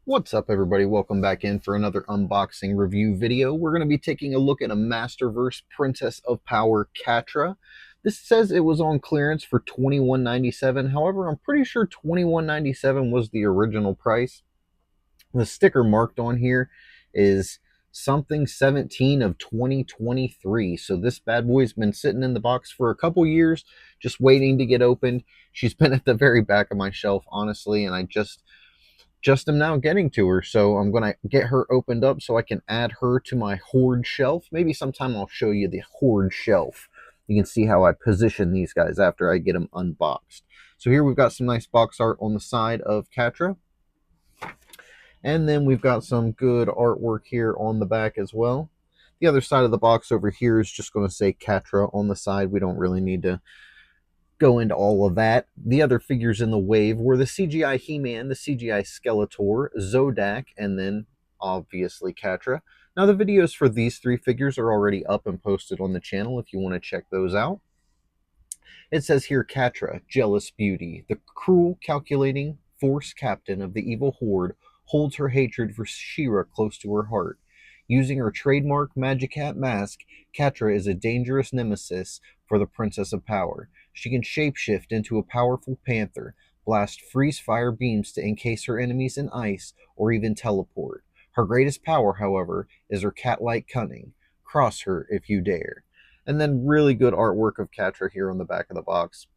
What's up, everybody? Welcome back in for another unboxing review video. We're going to be taking a look at a Masterverse Princess of Power Catra. This says it was on clearance for $21.97. However, I'm pretty sure $21.97 was the original price. The sticker marked on here is something 17 of 2023. So this bad boy's been sitting in the box for a couple years, just waiting to get opened. She's been at the very back of my shelf, honestly, and I just am now getting to her. So I'm going to get her opened up so I can add her to my horde shelf. Maybe sometime I'll show you the horde shelf. You can see how I position these guys after I get them unboxed. So here we've got some nice box art on the side of Catra. And then we've got some good artwork here on the back as well. The other side of the box over here is just going to say Catra on the side. We don't really need to go into all of that. The other figures in the wave were the CGI He-Man, the CGI Skeletor, Zodak, and then obviously Catra. Now the videos for these three figures are already up and posted on the channel if you want to check those out. It says here, Catra, jealous beauty, the cruel, calculating force captain of the evil horde, holds her hatred for She-Ra close to her heart. Using her trademark Magicat mask, Catra is a dangerous nemesis for the Princess of Power. She can shapeshift into a powerful panther, blast freeze fire beams to encase her enemies in ice, or even teleport. Her greatest power, however, is her cat-like cunning. Cross her if you dare. And then really good artwork of Catra here on the back of the box.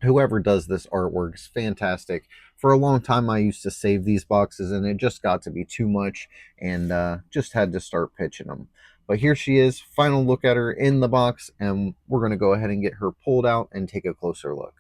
Whoever does this artwork is fantastic. For a long time, I used to save these boxes, and it just got to be too much, and just had to start pitching them. But here she is, final look at her in the box, and we're going to go ahead and get her pulled out and take a closer look.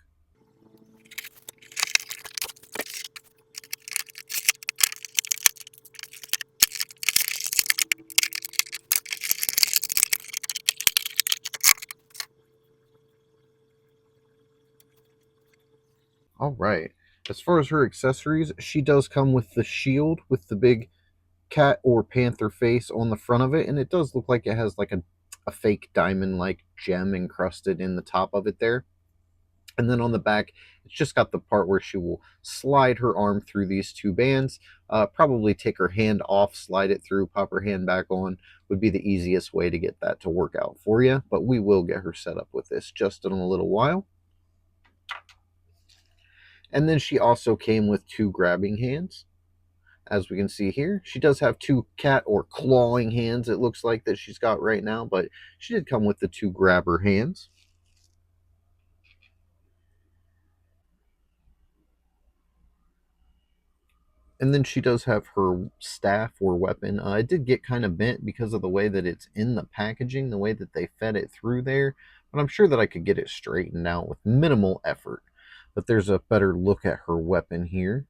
All right. As far as her accessories, she does come with the shield with the big cat or panther face on the front of it, and it does look like it has like a fake diamond like gem encrusted in the top of it there. And then on the back, it's just got the part where she will slide her arm through these two bands, probably take her hand off, slide it through, pop her hand back on, would be the easiest way to get that to work out for you. But we will get her set up with this just in a little while. And then she also came with two grabbing hands. As we can see here, she does have two cat or clawing hands, it looks like, that she's got right now, but she did come with the two grabber hands. And then she does have her staff or weapon. It did get kind of bent because of the way that it's in the packaging, the way that they fed it through there, but I'm sure that I could get it straightened out with minimal effort. But there's a better look at her weapon here.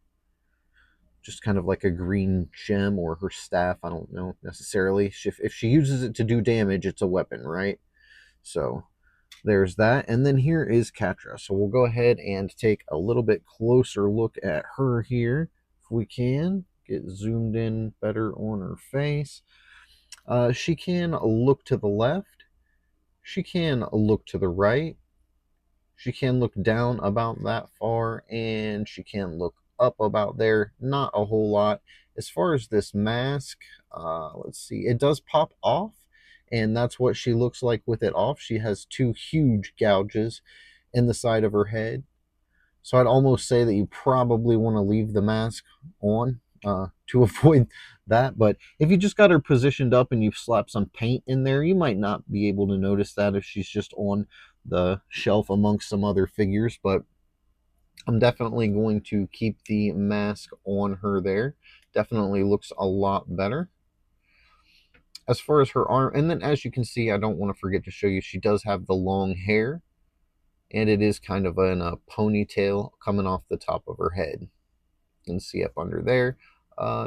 Just kind of like a green gem, or her staff, I don't know necessarily. If she uses it to do damage, it's a weapon, right? So there's that. And then here is Catra. So we'll go ahead and take a little bit closer look at her here, if we can get zoomed in better on her face. She can look to the left. She can look to the right. She can look down about that far, and she can look up about there. Not a whole lot. As far as this mask, let's see, it does pop off, and that's what she looks like with it off. She has two huge gouges in the side of her head. So I'd almost say that you probably want to leave the mask on to avoid that. But if you just got her positioned up and you've slapped some paint in there, you might not be able to notice that if she's just on the shelf amongst some other figures. But I'm definitely going to keep the mask on her there. Definitely looks a lot better. As far as her arm, and then as you can see, I don't want to forget to show you, she does have the long hair, and it is kind of in a ponytail coming off the top of her head. You can see up under there.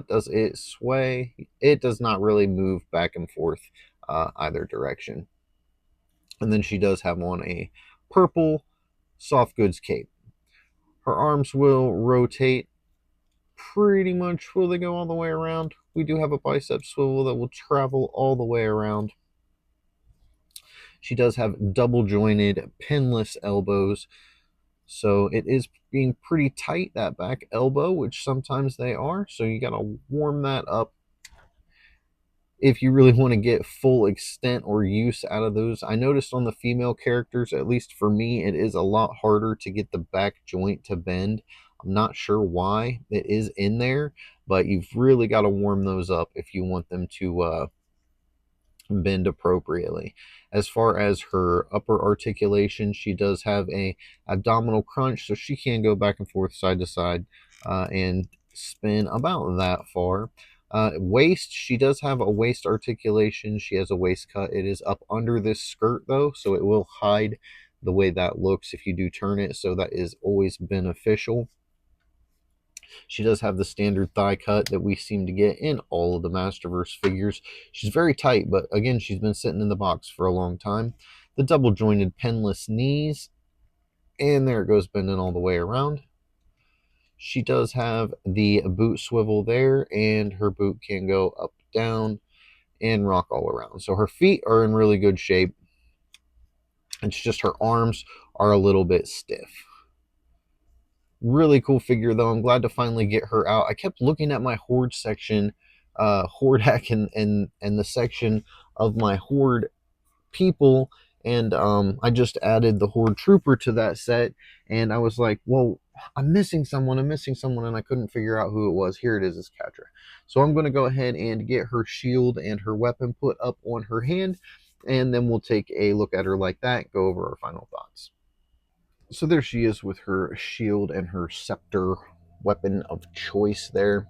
Does it sway? It does not really move back and forth either direction. And then she does have on a purple soft goods cape. Her arms will rotate pretty much. Will they go all the way around? We do have a bicep swivel that will travel all the way around. She does have double jointed pinless elbows. So it is being pretty tight, that back elbow, which sometimes they are. So you got to warm that up if you really want to get full extent or use out of those. I noticed on the female characters, at least for me, it is a lot harder to get the back joint to bend. I'm not sure why it is in there, but you've really got to warm those up if you want them to bend appropriately. As far as her upper articulation, she does have a abdominal crunch, so she can go back and forth side to side and spin about that far. Waist, she does have a waist articulation. She has a waist cut. It is up under this skirt though, so it will hide the way that looks if you do turn it, so that is always beneficial. She does have the standard thigh cut that we seem to get in all of the Masterverse figures. She's very tight, but again, she's been sitting in the box for a long time. The double jointed penless knees, and there it goes, bending all the way around. She does have the boot swivel there, and her boot can go up, down, and rock all around. So her feet are in really good shape. It's just her arms are a little bit stiff. Really cool figure though. I'm glad to finally get her out. I kept looking at my horde section, Hordak, and the section of my horde people, and I just added the horde trooper to that set, and I was like, well, I'm missing someone, and I couldn't figure out who it was. Here it is Catra. So I'm going to go ahead and get her shield and her weapon put up on her hand, and then we'll take a look at her like that, go over our final thoughts. So there she is with her shield and her scepter, weapon of choice there.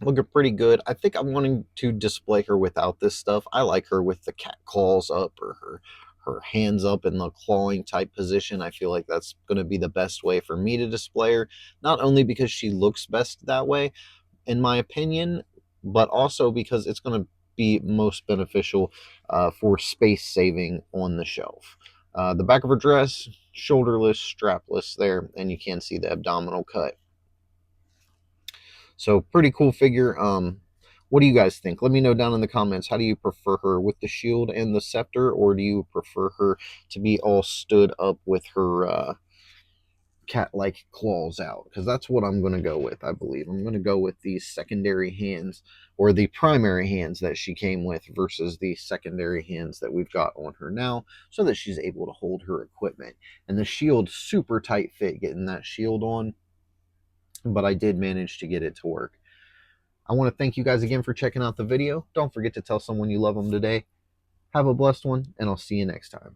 Looking pretty good. I think I'm wanting to display her without this stuff. I like her with the cat claws up, or her hands up in the clawing type position. I feel like that's going to be the best way for me to display her, not only because she looks best that way, in my opinion, but also because it's going to be most beneficial for space saving on the shelf. The back of her dress, shoulderless, strapless there, and you can see the abdominal cut. So pretty cool figure. What do you guys think? Let me know down in the comments. How do you prefer her, with the shield and the scepter, or do you prefer her to be all stood up with her cat-like claws out? Because that's what I'm going to go with, I believe. I'm going to go with these secondary hands, or the primary hands that she came with, versus the secondary hands that we've got on her now, so that she's able to hold her equipment. And the shield, super tight fit getting that shield on, but I did manage to get it to work. I want to thank you guys again for checking out the video. Don't forget to tell someone you love them today. Have a blessed one, and I'll see you next time.